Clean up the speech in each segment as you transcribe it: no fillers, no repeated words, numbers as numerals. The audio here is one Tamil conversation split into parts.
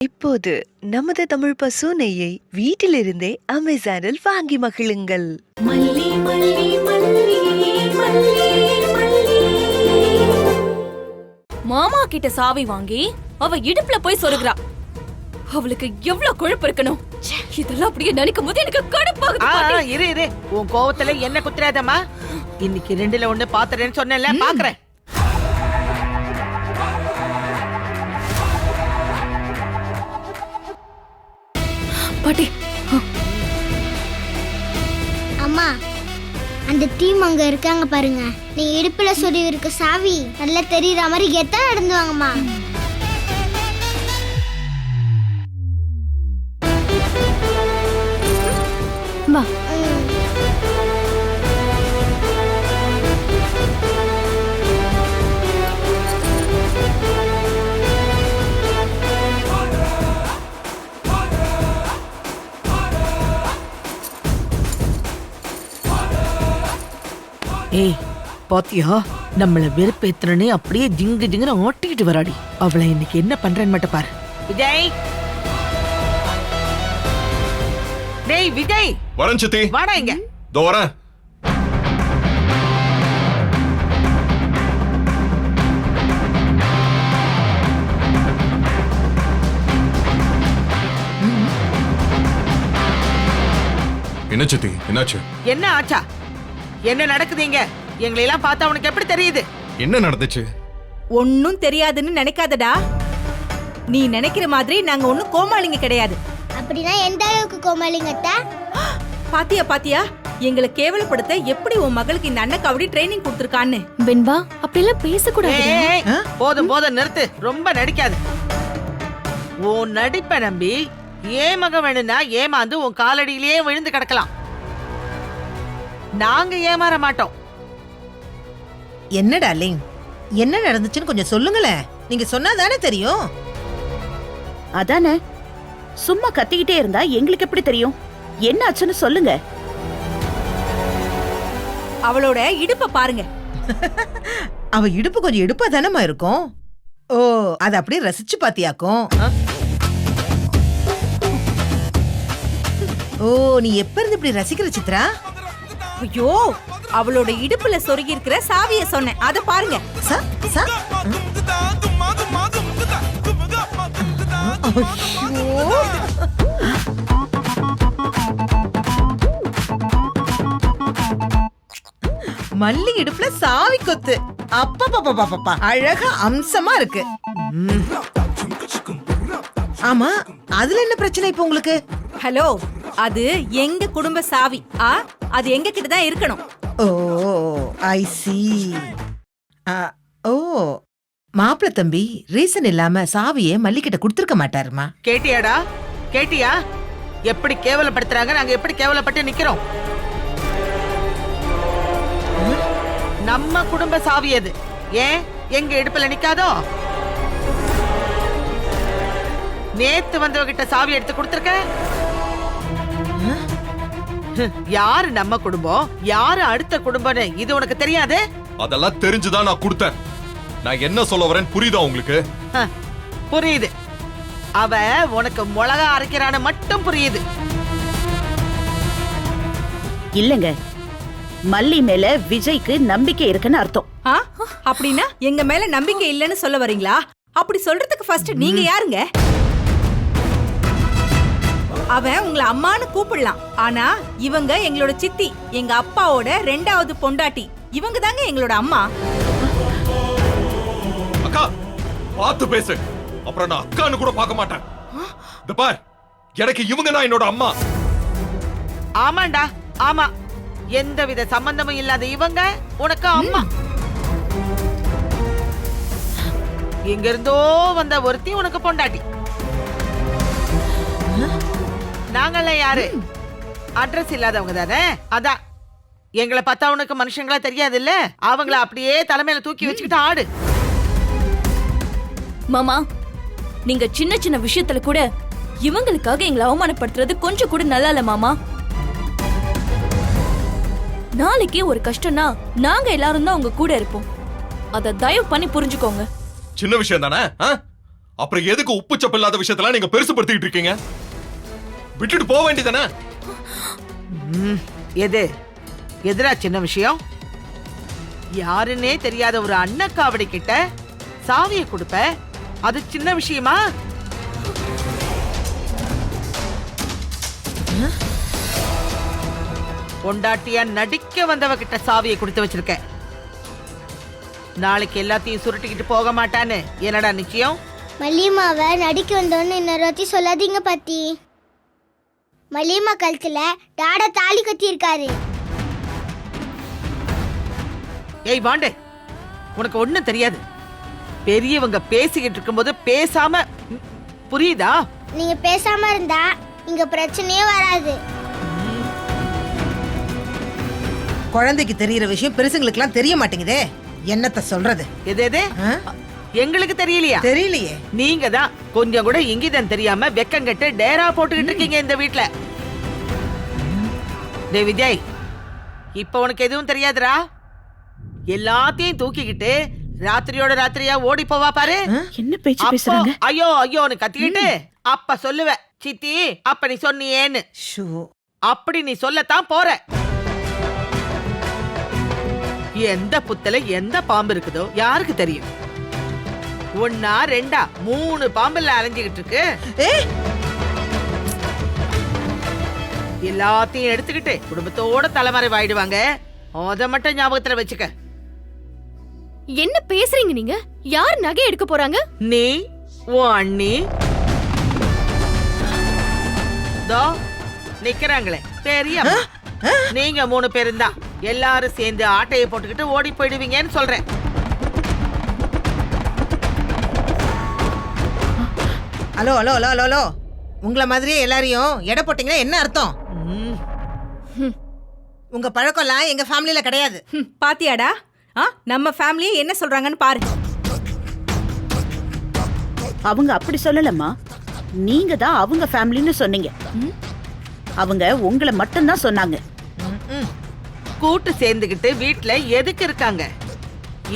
இப்போது நமது தமிழ் பசு நெய்யை வீட்டிலிருந்தே அமேசானில் வாங்கி மகிழுங்கள். மல்லி மல்லி மல்லி மல்லி மல்லி. மாமா கிட்ட சாவி வாங்கி அவ இடுப்புல போய் சொருகுறா. அவளுக்கு எவ்வளவு கொழுப்பு இருக்கணும். இதெல்லாம் அப்படியே நினைக்கும் போது எனக்கு கடுப்பாகுது. இரு உன் கோவத்துல என்ன குத்துறாதம்மா. இன்னைக்கு 2ல 1 பாத்துறேன்னு சொன்னேன்ல, பாக்குறேன். பாட்டி, அம்மா, அந்த டீம் அங்க இருக்காங்க பாருங்க. நீ இடுப்புல சொல்லி இருக்க சாவி நல்லா தெரியற மாதிரி கெத்தா நடந்து வாங்கம்மா. வா. ஏய், பாத்தியா நம்மள வெறுப்பேத்துறனே அப்படியே ஜிங்கு ஜிங்குன்னு ஓட்டிக்கிட்டு வராடி. அவளை இன்னைக்கு என்ன பண்றேன்னு மட்டும் பாரு. விஜய், டேய் விஜய், வரேன் சித்தி. வாடா இங்க. இதோ வரேன். என்ன சித்தி, என்னாச்சு? என்ன ஆச்சா? என்ன நடக்குதுங்க? எங்களை எல்லாம் பார்த்தா உனக்கு எப்படி தெரியுது? என்ன நடந்துச்சு? ஒன்னும் தெரியாதுன்னு நினைக்காதடா. நீ நினைக்கிற மாதிரி நாங்க ஒன்னும் கோமாளிங்க கிடையாது. அப்படின்னா எந்த அளவுக்கு கோமாளிங்கத்தா? பாத்தியா பாத்தியா, எங்களை கேவலப்படுத்த எப்படி உன் மகளுக்கு இந்த அண்ணன் கபடி ட்ரைனிங் கொடுத்திருக்கான்னு. வெண்பா, அப்படிலாம் பேசக்கூடாது. ஏய், போதும் போதும் நிறுத்து. ரொம்ப நடிக்காது. உன் நடிப்பை நம்பி ஏன் மக வேணும்னா ஏமாந்து உன் காலடியிலேயே விழுந்து கிடக்கலாம். நாங்க ஏமாற மாட்டோம். என்ன டார்லிங், என்ன நடந்துச்சுன்னு கொஞ்சம் சொல்லுங்களேன். நீங்க சொன்னாதானே தெரியும். அதானே, சும்மா கத்திக்கிட்டே இருந்தா எங்களுக்கு எப்படி தெரியும்? என்ன ஆச்சுன்னு சொல்லுங்க. அவளோட இடுப்ப பாருங்க. அவ இடுப்பு கொஞ்சம் இடுப்பா தானமா இருக்கும். ஓ, அத அப்படியே ரசிச்சு பாத்தியாக்கும். ஓ, நீ எப்ப இருந்து இப்படி ரசிக்கிற சித்ரா? ஐயோ, அவளோட இடுப்புல சொருகி இருக்கிற சாவிய சொன்னேன், அத பாருங்க. ச ச மல்லி இடுப்புல சாவி கொத்து. அப்பா, அழகா அம்சமா இருக்கு. ஆமா, அதுல என்ன பிரச்சனை இப்ப உங்களுக்கு? ஹலோ, அது எங்க குடும்ப சாவி. அது எங்க கிட்ட தான் இருக்கணும். ஓ, ஐ சி. ஓ, மாப்பிள்ள தம்பி ரீசன் இல்லாம சாவியே மல்லிகிட்ட கொடுத்திருக்க மாட்டாருமா. கேட்டியாடா? கேட்டியா? எப்படி கேவலப்படுத்துறாங்க, நாங்க எப்படி கேவலப்பட்டு நிக்கிறோம். நம்ம குடும்ப சாவி அது. ஏன் எங்க இடுப்புல நிக்காதோ? நேத்து வந்தவகிட்ட சாவி எடுத்து கொடுத்திருக்க. யாரு நம்ம குடும்பம், யாரு அடுத்த குடும்பம்னு இது உனக்கு தெரியாது? அதெல்லாம் தெரிஞ்சுதான் நான் கொடுத்தேன். நான் என்ன சொல்ல வரேன் புரியுதா உங்களுக்கு? புரியுது. அவ உனக்கு மிளகா அரைக்கிறான்னு மட்டும் புரியுது. இல்லங்க, மல்லி மேல விஜய்க்கு நம்பிக்கை இருக்குன்னு அர்த்தம். அப்படின்னா எங்க மேல நம்பிக்கை இல்லைன்னு சொல்ல வரீங்களா? அப்படி சொல்றதுக்கு ஃபர்ஸ்ட் நீங்க யாருங்க? அவன் உங்களை அம்மான்னு கூப்பிடலாம், ஆனா இவங்க எங்களோட சித்தி, எங்க அப்பாவோட 2வது பொண்டாட்டி. இவங்க தாங்க எங்களோட அம்மா. அக்கா, பார்த்து பேசு. அப்புறம் நான் அக்கான்னு கூட பார்க்க மாட்டேன். இந்த பார், எனக்கு இவங்க தான் என்னோட அம்மா. ஆமாண்டா, ஆமா. எந்தவித சம்பந்தமும் இல்லாத இவங்க உனக்கு அம்மா. எங்க இருந்தோ வந்த ஒருத்தி உனக்கு பொண்டாட்டி. நாங்கள யாரு? அட்ரஸ் இல்லாதவங்க தானே. அதான் எங்களை பார்த்தா உனக்கு மனுஷங்களா தெரியாது இல்ல? அவங்கள அப்படியே தலைமையில தூக்கி வச்சுக்கிட்டு ஆடு. மாமா, நீங்க சின்ன சின்ன விஷயத்துல கூட இவங்களுக்காக எங்களை அவமானப்படுத்துறது கொஞ்சம் கூட நல்லா இல்ல மாமா. நாளைக்கு ஒரு கஷ்டம்னா நாங்க எல்லாரும் தான் உங்க கூட இருப்போம். அத தயவு பண்ணி புரிஞ்சுக்கோங்க. சின்ன விஷயம் தானே. அப்புறம் எதுக்கு உப்பு சப்பு இல்லாத விஷயத்தெல்லாம் நீங்க பெருசுபடுத்திட்டு இருக்கீங்க? விட்டுட்டு போக வேண்டியதானே? எது எதிரா சின்ன விஷயம்? யாருன்னே தெரியாத ஒரு அன்னக்காவடி கிட்ட சாவியை கொடுப்ப, அது சின்ன விஷயமா? பொண்டாட்டியா நடிக்க வந்தவ கிட்ட சாவியை கொடுத்து வச்சிருக்க. நாளைக்கு எல்லாத்தையும் சுருட்டிக்கிட்டு போக மாட்டான்னு என்னடா நிச்சயம்? மல்லியம்மாவை நடிக்க வந்தோன்னு இன்னொரு வாட்டி சொல்லாதீங்க பாத்தி. மல்லியம்மா கழுத்துல டாடா தாலி கட்டியிருக்காரு. ஏய் வாண்டே, உனக்கு ஒண்ணும் தெரியாது. பெரியவங்க பேசிக்கிட்டு இருக்கும்போது பேசாம, புரியுதா? நீங்க பேசாம இருந்தா இங்க பிரச்சனையே வராது. குழந்தைக்கு தெரியற விஷயம் பெருசுங்களுக்குலாம் தெரிய மாட்டேங்குதே. என்னத்த சொல்றது? எது எது ஆ? எங்களுக்கு தெரியலையா? தெரியலையே. நீங்க தான் கொஞ்சம் கூட இங்கிதம் தெரியாம வெக்கங்கட்டு டேரா போட்டுக்கிட்டு இருக்கீங்க இந்த வீட்ல. டேய் விஜய், இப்ப உனக்கு எதுவும் தெரியாதுடா. எல்லாத்தையும் தூக்கிக்கிட்டு ராத்திரியோட ராத்திரியா ஓடி போவா பாரு. என்ன பேச்சு அப்போ பேசுறாங்க? ஐயோ ஐயோன்னு கத்திக்கிட்டு அப்ப சொல்லுவ, சித்தி அப்ப நீ சொன்னியேன்னு. ஷோ. அப்படி நீ சொல்லத்தான் போற. எந்த புத்தல எந்த பாம்பு இருக்குதோ யாருக்கு தெரியும்? ஒன்னா ரெண்டா 3 பாம்புல அலைஞ்சுகிட்டு இருக்கு. எல்லாத்தையும் எடுத்துக்கிட்டு குடும்பத்தோட தலைமறைவாயிடுவாங்க. அத மட்டும் ஞாபகத்துல வச்சுக்க. என்ன பேசுறீங்க நீங்க? யார் நகை எடுக்க போறாங்க? நீ, உன் அண்ணி, தோ நிக்கிறாங்களே பெரியம்மா. நீங்க 3 பேரும் தான் எல்லாரும் சேர்ந்து ஆட்டையை போட்டுக்கிட்டு ஓடி போயிடுவீங்கன்னு சொல்றேன். Hello hello hello hello hello. உங்கள மாதிரியே எல்லாரையும் எடை போட்டீங்கன்னா என்ன அர்த்தம்? உங்க பழக்கம்லாம் எங்க ஃபேமிலில கிடையாது. பாத்தியாடா? நம்ம ஃபேமிலியே என்ன சொல்றாங்கன்னு பாரு. அவங்க அப்படி சொல்லலம்மா, நீங்க தான் அவங்க ஃபேமிலின்னு சொன்னீங்க. அவங்க உங்களை மட்டும்தான் சொன்னாங்க. கூட்டு சேர்ந்துகிட்டு வீட்ல எதுக்கு இருக்காங்க?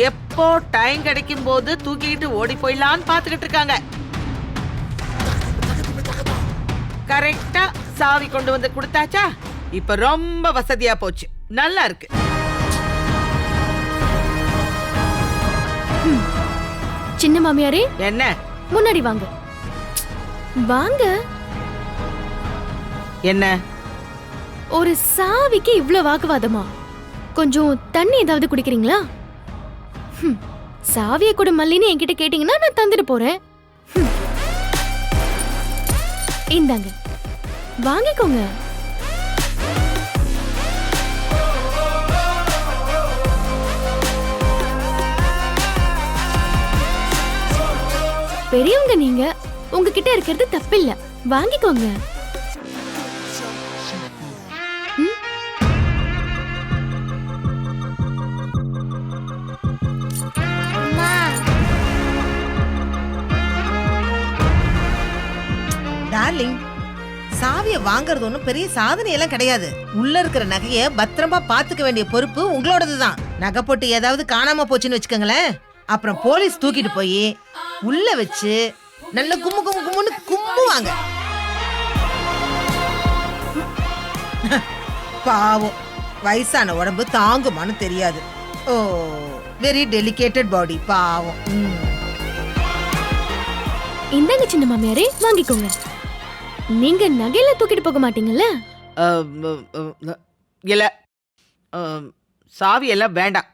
எப்போ டைம் கிடைக்கும் போது தூக்கிக்கிட்டு ஓடி போயிடலான்னு பாத்துக்கிட்டு இருக்காங்க. கரெக்டா சாவி கொண்டு வந்து கொடுத்தாச்சா? இப்ப ரொம்ப வசதியா போச்சு. நல்லா இருக்கு. சின்ன மாமியாரே, என்ன? முன்னாடி வாங்க. வாங்க. என்ன? ஒரு சாவிக்கு இவ்ளோ வாக்குவாதமா? கொஞ்சம் தண்ணி ஏதாவது குடிக்கிறீங்களா? சாவிய கூட மல்லின்னு என்கிட்ட கேட்டீங்கன்னா நான் தந்துட்டு போறேன். இந்தாங்க, வாங்கிக்கோங்க. பெரியவங்க நீங்க, உங்ககிட்ட இருக்கிறது தப்பில்ல, வாங்கிக்கோங்க. டார்லிங், சாவியை வாங்குறது ஒன்றும் பெரிய சாதனை எல்லாம் கிடையாது. உள்ள இருக்கிற நகையை பத்திரமா பாத்துக்க வேண்டிய பொறுப்பு உங்களோடதுதான். நகை போட்டு ஏதாவது காணாம போச்சுன்னு வச்சுக்கோங்களேன், அப்புறம் போலீஸ் தூக்கிட்டு போய் உள்ள வச்சு நல்ல கும்மு கும்மு கும்முன்னு கும்புவாங்க. பாவம், வயசான உடம்பு தாங்குமான்னு தெரியாது. ஓ, வெரி டெலிகேட்டட் பாடி. பாவம். இந்தாங்க சின்ன மாமியாரே, வாங்கிக்கோங்க. நீங்க நகையில தூக்கிட்டு போக மாட்டீங்கல்ல? இல்ல, சாவி எல்லாம் வேண்டாம்.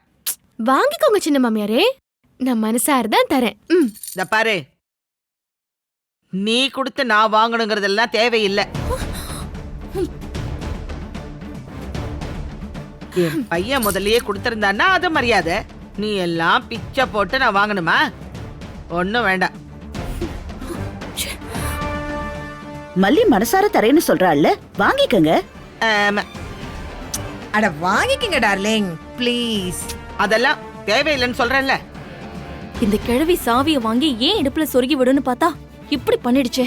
வாங்கிக்கோங்க சின்ன மாமியாரே, நான் மனசார தான் தரேன். இந்த பாரு, நீ கொடுத்து நான் வாங்கணுங்கிறதெல்லாம் தேவையில்லை. என் பையன் முதல்லயே கொடுத்திருந்தான்னா அது மரியாதை. நீ எல்லாம் பிச்சை போட்டு நான் வாங்கணுமா? ஒண்ணும் வேண்டாம். மல்லி மனசார தரேன்னு சொல்றாள்ல, வாங்கிக்கங்க. ஆமா, அட வாங்கிக்கங்க டார்லிங், ப்ளீஸ். அதெல்லாம் தேவையில்லைன்னு சொல்றேன்ல. இந்த கிழவி சாவிய வாங்கி ஏன் இடுப்புல சொருகி விடுன்னு பார்த்தா இப்படி பண்ணிடுச்சே.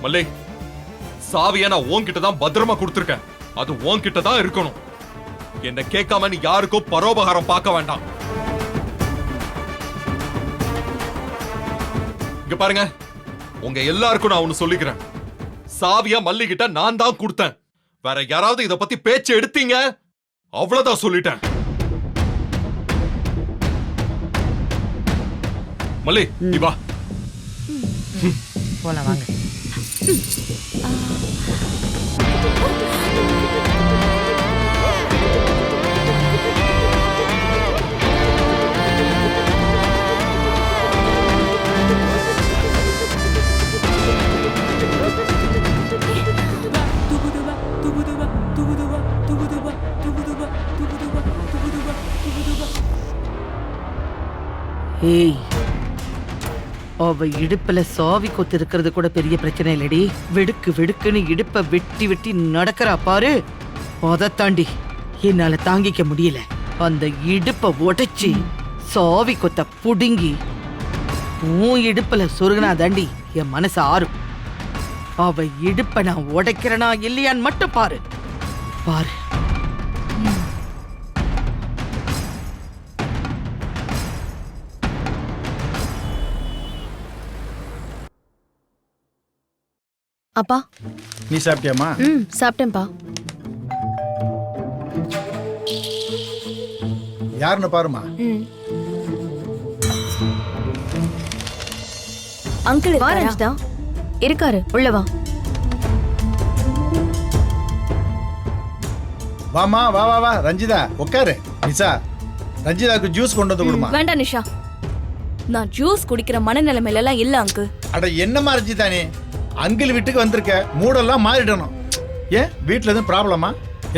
மல்லை, சாவியை நான் உன்கிட்ட தான் பத்திரமா கொடுத்துருக்கேன். அது உன்கிட்ட தான் இருக்கணும். என்ன கேட்காம நீ யாருக்கும் பரோபகாரம் பார்க்க வேண்டாம். இங்க பாருங்க, உங்க எல்லாருக்கும் நான் ஒண்ணு சொல்லிக்கிறேன். சாவியா மல்லிகிட்ட நான் தான் கொடுத்தேன். வேற யாராவது இத பத்தி பேச்சு எடுத்தீங்க, அவ்வளவுதான் சொல்லிட்டேன். மல்லி, நீ வா. போலாம் வாங்க. ஏய், அவ இடுப்புல சாவி கொத்து இருக்கிறது கூட பெரிய பிரச்சனை இல்லடி. வெடுக்கு வெடுக்குன்னு இடுப்ப வெட்டி வெட்டி நடக்கிறா பாரு, அதை தாண்டி என்னால தாங்கிக்க முடியல. அந்த இடுப்ப உடைச்சி சாவி கொத்த புடுங்கி உன் இடுப்புல சொருகினா தாண்டி என் மனசு ஆறும். அவ இடுப்ப நான் உடைக்கிறனா இல்லையான்னு மட்டும் பாரு பாரு. அப்பா. நீ சாப்பிட்டியாமா? சாப்பிட்டேன்ப்பா. யாருன்னு பாருமா. அங்கிள் ரஞ்சிதா இருக்காரு, உள்ள வா. வாமா, வா வா வா. ரஞ்சிதா உட்காரு. நிஷா, ரஞ்சிதாக்கு ஜூஸ் கொண்டு வந்து கொடுமா. வேண்டாம் நிஷா, நான் ஜூஸ் குடிக்கிற மனநிலைமையில எல்லாம் இல்ல அங்கிள். அட என்னம்மா ரஞ்சிதா, நீ அங்கிள் வீட்டுக்கு வந்திருக்க, மூடெல்லாம் மாறிடணும். ஏன் வீட்டுல எதுவும் ப்ராப்ளமா?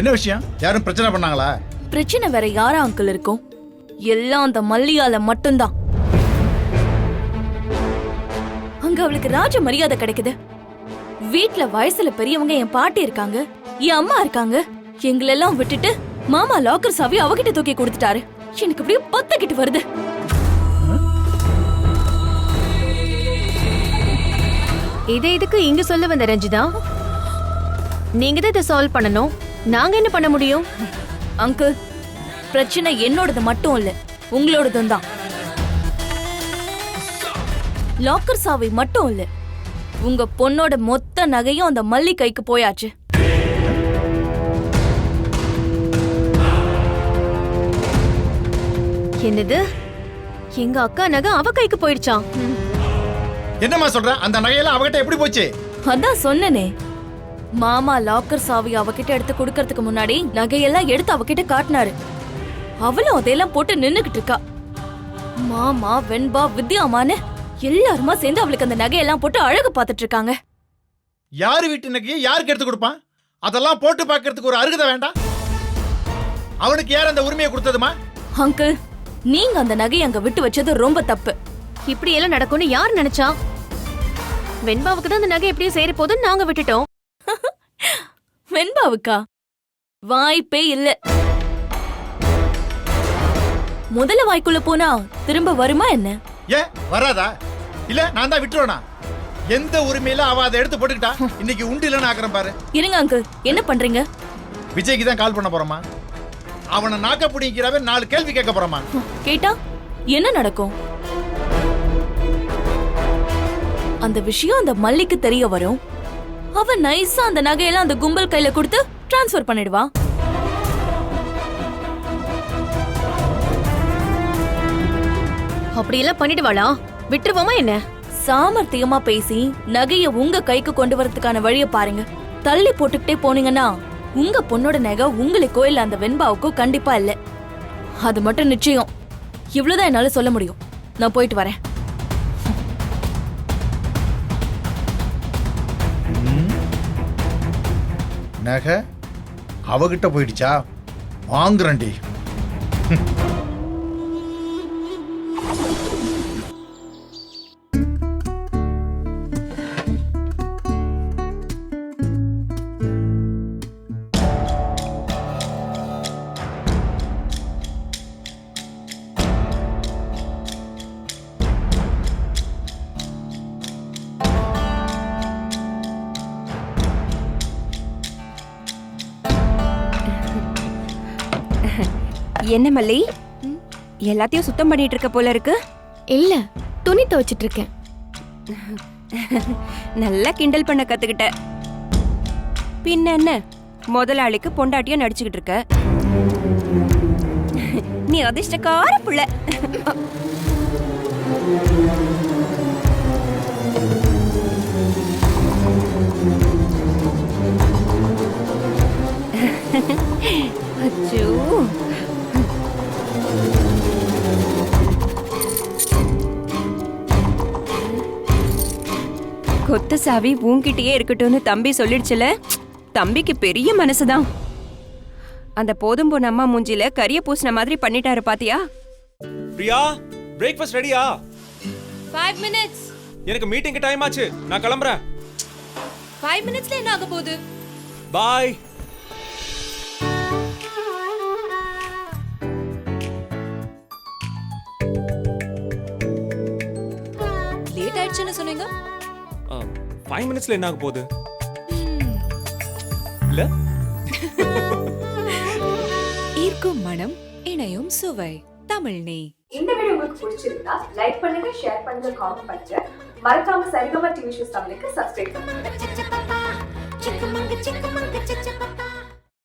என்ன விஷயம்? யாரும் பிரச்சனை பண்ணாங்களா? பிரச்சனை வேற யாரா அங்கிள் இருக்கும்? எல்லாம் அந்த மல்லியால மட்டும்தான். அங்க அவளுக்கு ராஜ மரியாதை கிடைக்குது. வீட்ல வயசுல பெரியவங்க என் பாட்டி இருக்காங்க, என் அம்மா இருக்காங்க. எங்களெல்லாம் விட்டுட்டு மாமா லாக்கர் சாவி அவகிட்ட தூக்கி கொடுத்துட்டாரு. எனக்கு அப்படியே பத்தக்கிட்டு வருது. இதை இதுக்கு இங்க சொல்ல வந்த ரஞ்சிதா? நீங்க தான் இதை சால்வ் பண்ணணும், நாங்க என்ன பண்ண முடியும்? அங்கிள், பிரச்சனை என்னோடது மட்டும் இல்ல, உங்களோடதும் தான். லாக்கர் சாவி மட்டும் இல்ல, உங்க பொண்ணோட மொத்த நகையும் அந்த மல்லி கைக்கு போயாச்சு. என்னது? எங்க அக்கா நகை அவ கைக்கு போயிடுச்சாம்? என்னம்மா சொல்ற? அந்த நகையெல்லாம் அவகிட்ட எப்படி போச்சு? அதான் சொன்னனே, மாமா லாக்கர் சாவி அவகிட்ட எடுத்து கொடுக்கறதுக்கு முன்னாடி நகையெல்லாம் எடுத்து அவகிட்ட காட்டினாரு. அவளும் அதையெல்லாம் போட்டு நின்னுகிட்டு இருக்கா. மாமா, வெண்பா, வித்யாமான்னு எல்லாருமா சேர்ந்து அவளுக்கு அந்த நகையெல்லாம் போட்டு அழகு பார்த்துட்டு இருக்காங்க. யாரு வீட்டு நகையை யாருக்கு எடுத்து கொடுப்பான்? அதெல்லாம் போட்டு பார்க்கறதுக்கு ஒரு அருகதை வேண்டாம்? அவனுக்கு யார் அந்த உரிமையை கொடுத்ததுமா? அங்கிள், நீங்க அந்த நகையை அங்க விட்டு வச்சது ரொம்ப தப்பு. இப்படி எல்லாம் நடக்கும்னு யார் நினைச்சா? வெண்பாவுக்கு தான் அந்த நகை எப்படியும் சேர போதுன்னு நாங்க விட்டுட்டோம். வெண்பாவுக்கா? வாய்ப்பே இல்ல. முதல்ல வாய்க்குள்ள போனா திரும்ப வருமா என்ன? ஏன் வராதா? இல்ல நான் தான் விட்டுருவேனா? எந்த உரிமையில அவ அதை எடுத்து போட்டுக்கிட்டா இன்னைக்கு உண்டு இல்லைன்னு ஆக்குறேன் பாரு. இருங்க அங்கிள், என்ன பண்றீங்க? விஜய்க்கு தான் கால் பண்ண போறோமா. அவனை நாக்க பிடிக்கிறவே 4 கேள்வி கேட்க போறோமா. கேட்டா என்ன நடக்கும்? அந்த விஷயம் அந்த மல்லிக்கு தெரிய வரும். அவ நைஸா அந்த நகையெல்லாம் அந்த கும்பல் கையில கொடுத்து டிரான்ஸ்ஃபர் பண்ணிடுவா. அப்படி எல்லாம் பண்ணிடுவாளா? விட்டுருவோமா என்ன? சாமர்த்தியமா பேசி நகைய உங்க கைக்கு கொண்டு வரதுக்கான வழிய பாருங்க. தள்ளி போட்டுக்கிட்டே போனீங்கன்னா உங்க பொண்ணோட நகை உங்களுக்கோ இல்ல அந்த வெண்பாவுக்கோ கண்டிப்பா இல்ல. அது மட்டும் நிச்சயம். இவ்வளவுதான் என்னால சொல்ல முடியும். நான் போயிட்டு வரேன். நகை அவகிட்ட போயிடுச்சா? வாங்குறேன்டி. என்ன மல்லி, எல்லாத்தையும் சுத்தம் பண்ணிட்டு இருக்க போல இருக்கு. இல்ல, துணி துவைச்சிட்டு இருக்கேன். நல்லா கிண்டல் பண்ண கத்துக்கிட்ட. பின்ன என்ன, முதலாளிக்கு பொண்டாட்டியா நடிச்சுக்கிட்டு இருக்க. நீ அதிர்ஷ்டக்கார புள்ள. அச்சோ, கொத்த சாவி உன்கிட்டயே இருக்கட்டும்னு தம்பி சொல்லிடுச்சுல. தம்பிக்கு பெரிய மனசுதான். அந்த போதும் போன அம்மா மூஞ்சில கரிய பூசின மாதிரி பண்ணிட்டாரு பாத்தியா? பிரியா, பிரேக்ஃபாஸ்ட் ரெடியா? 5 minutes. எனக்கு மீட்டிங்க்கு டைம் ஆச்சு, நான் கிளம்புறேன். 5 minutesல என்ன ஆக போகுது? பாய். லேட் ஆயிடுச்சுன்னு சொன்னீங்க. 5 மினிட்ஸ்ல என்ன ஆக போகுது? இல்ல ஈர்க்கும் மனம், இணையும் சுவை, தமிழ் நெய். இந்த வீடியோ உங்களுக்கு பிடிச்சிருந்தா லைக் பண்ணுங்க, ஷேர் பண்ணுங்க, காமெண்ட் பண்ணுங்க. மறக்காம சரிகமா டிவி ஷோஸ் தமிழுக்கு சப்ஸ்கிரைப் பண்ணுங்க.